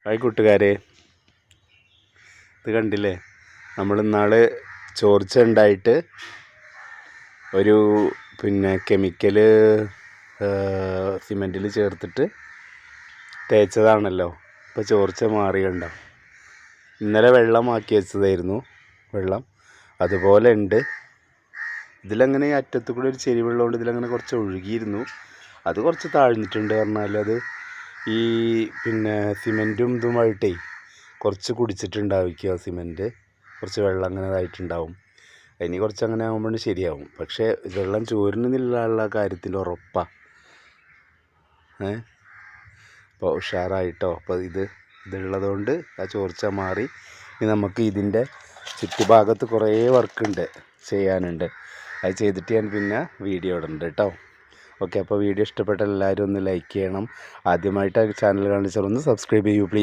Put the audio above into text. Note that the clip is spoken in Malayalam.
ഹായ് കൂട്ടുകാരെ, ഇത് കണ്ടില്ലേ? നമ്മൾ ഇന്നാൾ ചോർച്ച ഉണ്ടായിട്ട് ഒരു കെമിക്കൽ സിമെൻറ്റിൽ ചേർത്തിട്ട് തേച്ചതാണല്ലോ. ഇപ്പോൾ ചോർച്ച മാറിയുണ്ടോ? ഇന്നലെ വെള്ളമാക്കി വെച്ചതായിരുന്നു. വെള്ളം അതുപോലെ ഉണ്ട്. ഇതിലങ്ങനെ അറ്റത്തു കൂടി ഒരു ചെരിവുള്ളതുകൊണ്ട് ഇതിലങ്ങനെ കുറച്ച് ഒഴുകിയിരുന്നു. അത് കുറച്ച് താഴ്ന്നിട്ടുണ്ട്. പറഞ്ഞാൽ അത് ഈ സിമെൻറ്റും ഇതുമായിട്ടേ കുറച്ച് കുടിച്ചിട്ടുണ്ടാവിക്കുക. സിമെൻറ്റ് കുറച്ച് വെള്ളം അങ്ങനെ ഇതായിട്ടുണ്ടാവും. ഇനി കുറച്ച് അങ്ങനെ ആകുമ്പോൾ ശരിയാവും. പക്ഷേ വെള്ളം ചോരുന്നില്ല കാര്യത്തിൽ ഉറപ്പാണ്. അപ്പോൾ ഉഷാറായിട്ടോ. അപ്പോൾ ഇതുള്ളതുകൊണ്ട് ആ ചോർച്ച മാറി. ഇനി നമുക്ക് ഇതിൻ്റെ ചുറ്റുഭാഗത്ത് കുറേ വർക്കുണ്ട്, ചെയ്യാനുണ്ട്. അത് ചെയ്തിട്ട് ഞാൻ പിന്നെ വീഡിയോ ഇടുന്നുണ്ട് കേട്ടോ. ഓക്കെ, അപ്പോൾ വീഡിയോ ഇഷ്ടപ്പെട്ട എല്ലാവരും ഒന്ന് ലൈക്ക് ചെയ്യണം. ആദ്യമായിട്ട് ചാനൽ കാണിച്ചാൽ ഒന്ന് സബ്സ്ക്രൈബ് ചെയ്യൂ പ്ലീസ്.